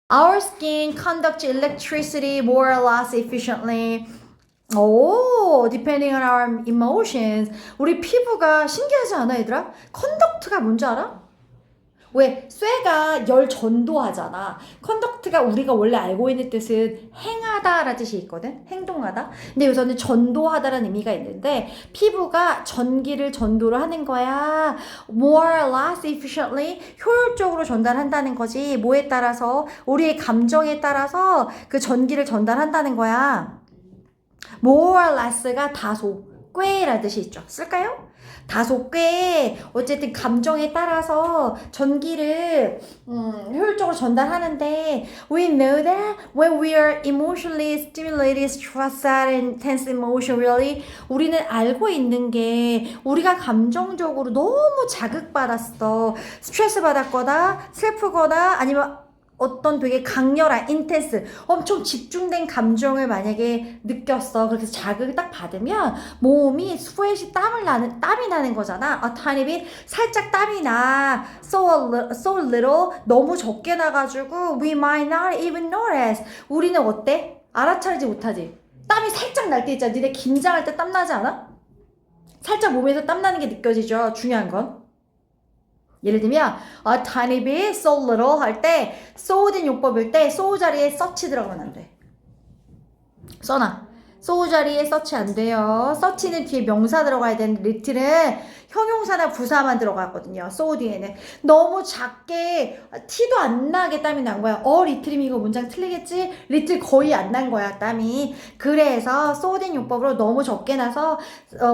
Our skin conducts electricity more or less efficiently. 오, depending on our emotions. 우리 피부가 신기하지 않아, 얘들아? 컨덕트가 뭔지 알아? 왜? 쇠가 열 전도하잖아. 컨덕트가 우리가 원래 알고 있는 뜻은 행하다라는 뜻이 있거든. 행동하다. 근데 여기서는 전도하다라는 의미가 있는데 피부가 전기를 전도를 하는 거야. More or less efficiently 효율적으로 전달한다는 거지. 뭐에 따라서? 우리의 감정에 따라서 그 전기를 전달한다는 거야. more or less가 다소, 꽤라는 뜻이 있죠. 쓸까요? 다소 꽤 어쨌든 감정에 따라서 전기를 효율적으로 전달하는데 we know that when we are emotionally stimulated, stressed, and intense emotion really 우리는 알고 있는 게 우리가 감정적으로 너무 자극받았어. 스트레스 받았거나 슬프거나 아니면 어떤 되게 강렬한 인텐스 엄청 집중된 감정을 만약에 느꼈어. 그렇게 자극을 딱 받으면 몸이 스웨트이 땀이 나는 거잖아. A tiny bit 살짝 땀이 나. So little 너무 적게 나가지고 we might not even notice. 우리는 어때? 알아차리지 못하지. 땀이 살짝 날 때 있잖아. 니네 긴장할 때 땀 나지 않아? 살짝 몸에서 땀 나는 게 느껴지죠. 중요한 건. 예를 들면 a tiny bit, so little 할 때 so된 용법일 때 so 자리에 such 들어가면 안 돼. 써놔. so 자리에 such 안 돼요. such는 뒤에 명사 들어가야 되는데 little은 형용사나 부사만 들어가거든요. so 뒤에는 너무 작게 티도 안 나게 땀이 난 거야. little이면 이거 문장 틀리겠지? little 거의 안 난 거야 땀이. 그래서 so된 용법으로 너무 적게 나서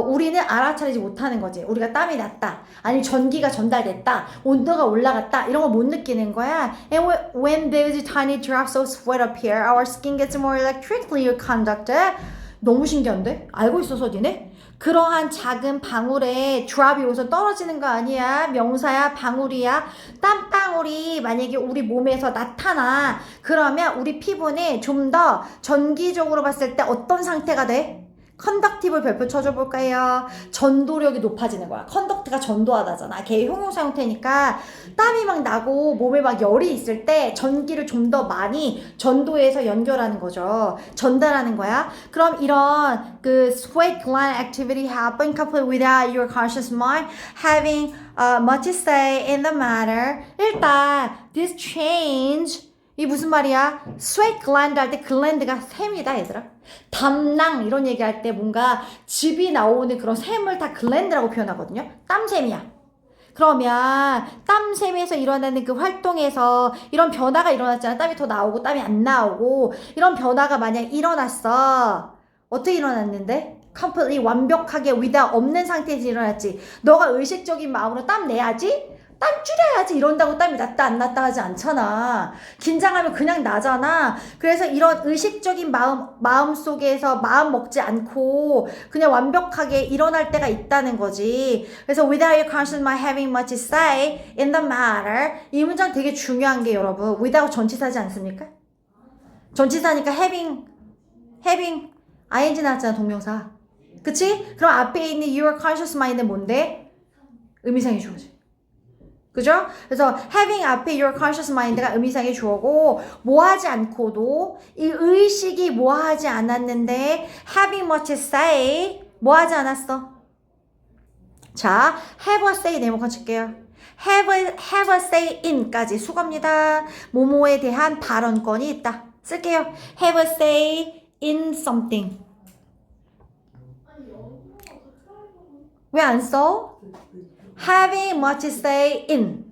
우리는 알아차리지 못하는 거지. 우리가 땀이 났다. 아니면 전기가 전달됐다. 온도가 올라갔다. 이런 걸 못 느끼는 거야. And when those tiny drops of sweat appear, our skin gets more electrically conducted. 너무 신기한데? 알고 있어서 니네? 그러한 작은 방울에 드랍이 여기서 떨어지는 거 아니야. 명사야, 방울이야. 땀방울이 만약에 우리 몸에서 나타나. 그러면 우리 피부는 좀 더 전기적으로 봤을 때 어떤 상태가 돼? 컨덕티브 별표 쳐줘 볼까요? 전도력이 높아지는 거야. 컨덕트가 전도하다잖아. 걔 형용사 형태니까 땀이 막 나고 몸에 막 열이 있을 때 전기를 좀 더 많이 전도해서 연결하는 거죠. 전달하는 거야. 그럼 이런 그 sweat gland activity happen complete without your conscious mind having much to say in the matter. 일단 this change 이 무슨 말이야? sweat gland 할 때 gland가 샘이다 얘들아. 담낭 이런 얘기할 때 뭔가 즙이 나오는 그런 샘을 다 글랜드라고 표현하거든요. 땀샘이야. 그러면 땀샘에서 일어나는 그 활동에서 이런 변화가 일어났잖아. 땀이 더 나오고 땀이 안 나오고 이런 변화가 만약 일어났어. 어떻게 일어났는데? completely 완벽하게 without 없는 상태에서 일어났지. 너가 의식적인 마음으로 땀 내야지? 땀 줄여야지 이런다고 땀이 났다 안 났다 하지 않잖아. 긴장하면 그냥 나잖아. 그래서 이런 의식적인 마음 속에서 마음 먹지 않고 그냥 완벽하게 일어날 때가 있다는 거지. 그래서 without your conscious mind having much to say in the matter. 이 문장 되게 중요한 게 여러분 without 전치사지 않습니까? 전치사니까 having ing 나왔잖아 동명사. 그치? 그럼 앞에 있는 your conscious mind는 뭔데? 의미상의 주어지. 그죠? 그래서 having 앞에 your conscious mind가 의미상의 주어고 뭐하지 않고도 이 의식이 뭐하지 않았는데 having much to say 뭐하지 않았어? 자, have a say 네모칸 칠게요. have a say in까지 수거입니다. 뭐뭐에 대한 발언권이 있다. 쓸게요. have a say in something. 왜 안 써? having much to say in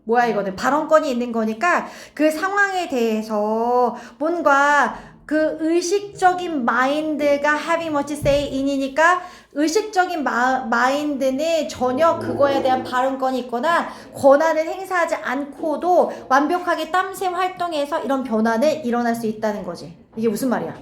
뭐야 이거는 발언권이 있는 거니까 그 상황에 대해서 뭔가 그 의식적인 마인드가 having much to say in이니까 의식적인 마인드는 전혀 그거에 대한 발언권이 있거나 권한을 행사하지 않고도 완벽하게 땀샘 활동에서 이런 변화는 일어날 수 있다는 거지. 이게 무슨 말이야?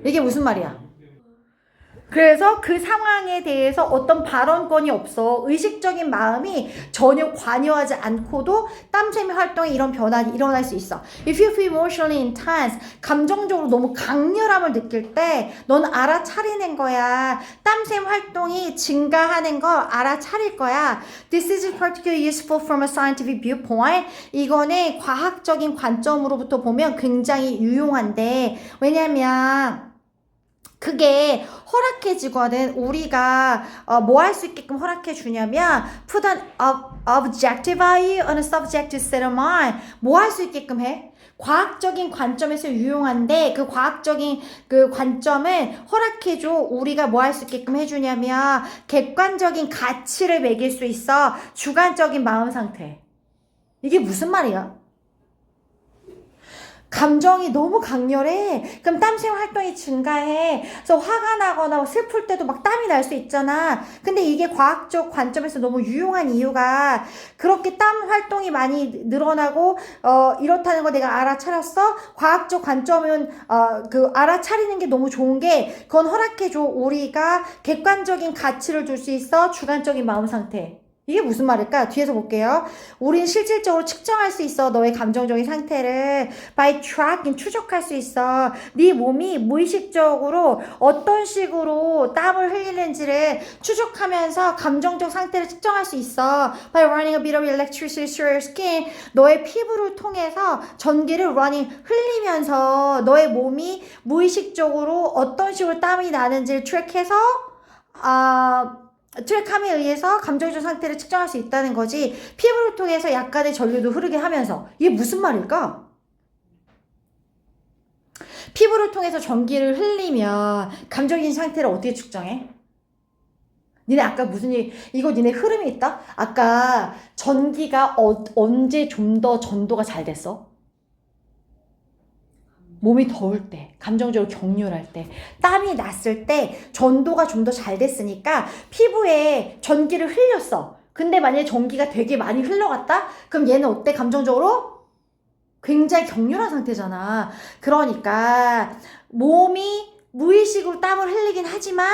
이게 무슨 말이야? 그래서 그 상황에 대해서 어떤 발언권이 없어. 의식적인 마음이 전혀 관여하지 않고도 땀샘의 활동에 이런 변화가 일어날 수 있어. If you feel emotionally intense, 감정적으로 너무 강렬함을 느낄 때 넌 알아차리는 거야. 땀샘 활동이 증가하는 걸 알아차릴 거야. This is particularly useful from a scientific viewpoint. 이거는 과학적인 관점으로부터 보면 굉장히 유용한데, 왜냐면 그게 허락해주거든. 우리가 뭐 할 수 있게끔 허락해주냐면 put an objective value on a subjective set of mind. 뭐 할 수 있게끔 해? 과학적인 관점에서 유용한데 그 과학적인 그 관점은 허락해줘. 우리가 뭐 할 수 있게끔 해주냐면 객관적인 가치를 매길 수 있어. 주관적인 마음 상태. 이게 무슨 말이야? 감정이 너무 강렬해. 그럼 땀샘 활동이 증가해. 그래서 화가 나거나 슬플 때도 막 땀이 날 수 있잖아. 근데 이게 과학적 관점에서 너무 유용한 이유가 그렇게 땀 활동이 많이 늘어나고 이렇다는 거 내가 알아차렸어. 과학적 관점은 그 알아차리는 게 너무 좋은 게 그건 허락해줘. 우리가 객관적인 가치를 줄 수 있어. 주관적인 마음 상태. 이게 무슨 말일까? 뒤에서 볼게요. 우린 실질적으로 측정할 수 있어. 너의 감정적인 상태를 by tracking 추적할 수 있어. 네 몸이 무의식적으로 어떤 식으로 땀을 흘리는지를 추적하면서 감정적 상태를 측정할 수 있어. By running a bit of electricity through your skin. 너의 피부를 통해서 전기를 흘리면서 너의 몸이 무의식적으로 어떤 식으로 땀이 나는지를 트랙해서 트랙함에 의해서 감정적 상태를 측정할 수 있다는 거지. 피부를 통해서 약간의 전류도 흐르게 하면서. 이게 무슨 말일까? 피부를 통해서 전기를 흘리면 감정적인 상태를 어떻게 측정해? 니네 아까 무슨 이거 니네 흐름이 있다? 아까 전기가 언제 좀 더 전도가 잘 됐어? 몸이 더울 때, 감정적으로 격렬할 때, 땀이 났을 때 전도가 좀 더 잘 됐으니까 피부에 전기를 흘렸어. 근데 만약에 전기가 되게 많이 흘러갔다? 그럼 얘는 어때? 감정적으로? 굉장히 격렬한 상태잖아. 그러니까 몸이 무의식으로 땀을 흘리긴 하지만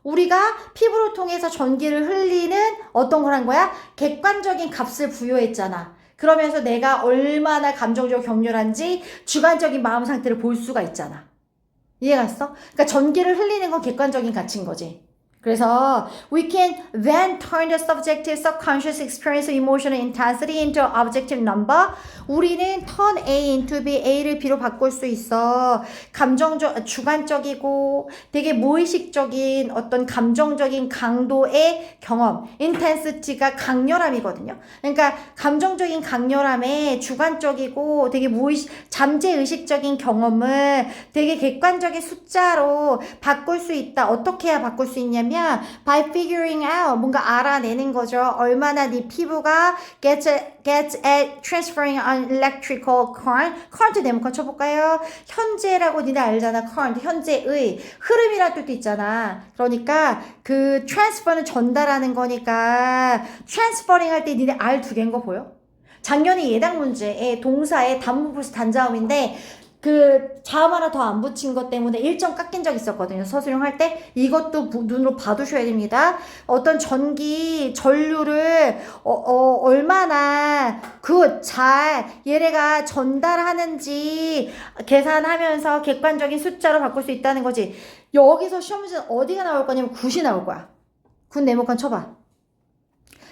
우리가 피부를 통해서 전기를 흘리는 어떤 걸 한 거야? 객관적인 값을 부여했잖아. 그러면서 내가 얼마나 감정적으로 격렬한지 주관적인 마음 상태를 볼 수가 있잖아. 이해가 갔어? 그러니까 전기를 흘리는 건 객관적인 가치인 거지. 그래서 we can then turn the subjective subconscious experience of emotional intensity into an objective number. 우리는 turn A into B, A를 B로 바꿀 수 있어. 주관적이고 되게 무의식적인 어떤 감정적인 강도의 경험, intensity가 강렬함이거든요. 그러니까 감정적인 강렬함에 주관적이고 되게 잠재의식적인 경험을 되게 객관적인 숫자로 바꿀 수 있다. 어떻게 해야 바꿀 수 있냐면 by figuring out 뭔가 알아내는 거죠. 얼마나 네 피부가 gets at transferring an electrical current. current 네모칸 쳐볼까요? 현재라고 니네 알잖아. current 현재의 흐름이라는 뜻도 있잖아. 그러니까 그 transfer는 전달하는 거니까 transferring 할 때 니네 R 두 개인 거 보여? 작년에 예당 문제에 동사에 단문 플러스 단자음인데 그 자음 하나 더 안 붙인 것 때문에 1점 깎인 적 있었거든요. 서술형 할 때 이것도 눈으로 봐두셔야 됩니다. 어떤 전류를 얼마나 잘 얘네가 전달하는지 계산하면서 객관적인 숫자로 바꿀 수 있다는 거지. 여기서 시험 문제는 어디가 나올 거냐면 굿이 나올 거야. 굿 네모칸 쳐봐.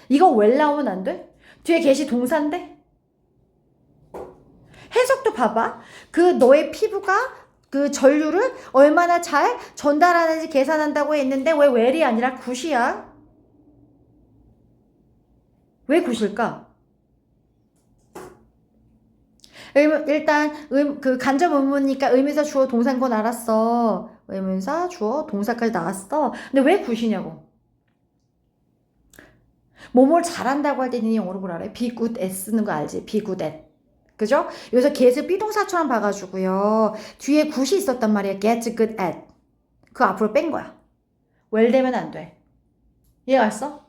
이거 웰 나오면 안 돼? 뒤에 get이 동사인데? 해석도 봐봐. 그 너의 피부가 그 전류를 얼마나 잘 전달하는지 계산한다고 했는데 왜 well이 아니라 굿이야? 왜 굿일까? 일단 그 간접 의문이니까 의문사 주어 동사인 건 알았어. 의문사 주어 동사까지 나왔어. 근데 왜 굿이냐고. 뭐뭘 잘한다고 할 때 니네 영어로 뭐라 그래? be good at 쓰는 거 알지? be good at. 그죠? 여기서 get을 비동사처럼 봐가지고요. 뒤에 굿이 있었단 말이야. get good at. 그 앞으로 뺀 거야. well 되면 안 돼. 이해가 갔어?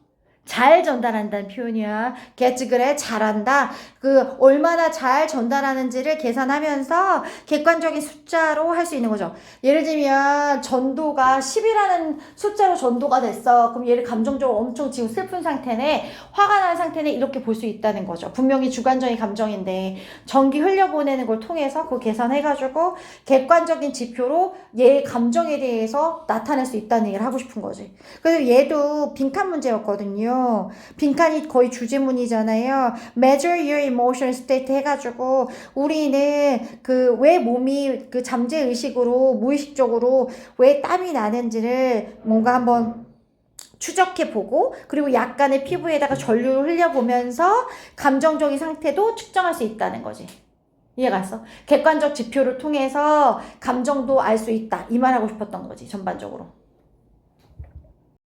잘 전달한다는 표현이야. get 그래 잘한다. 그 얼마나 잘 전달하는지를 계산하면서 객관적인 숫자로 할 수 있는 거죠. 예를 들면 전도가 10이라는 숫자로 전도가 됐어. 그럼 얘를 감정적으로 엄청 지금 슬픈 상태네, 화가 난 상태네, 이렇게 볼 수 있다는 거죠. 분명히 주관적인 감정인데 전기 흘려보내는 걸 통해서 그거 계산해가지고 객관적인 지표로 얘의 감정에 대해서 나타낼 수 있다는 얘기를 하고 싶은 거지. 그래서 얘도 빈칸 문제였거든요. 빈칸이 거의 주제문이잖아요. Measure your emotional state 해가지고 우리는 그 왜 몸이 그 잠재의식으로 무의식적으로 왜 땀이 나는지를 뭔가 한번 추적해보고, 그리고 약간의 피부에다가 전류를 흘려보면서 감정적인 상태도 측정할 수 있다는 거지. 이해가 갔어? 객관적 지표를 통해서 감정도 알 수 있다, 이 말하고 싶었던 거지, 전반적으로.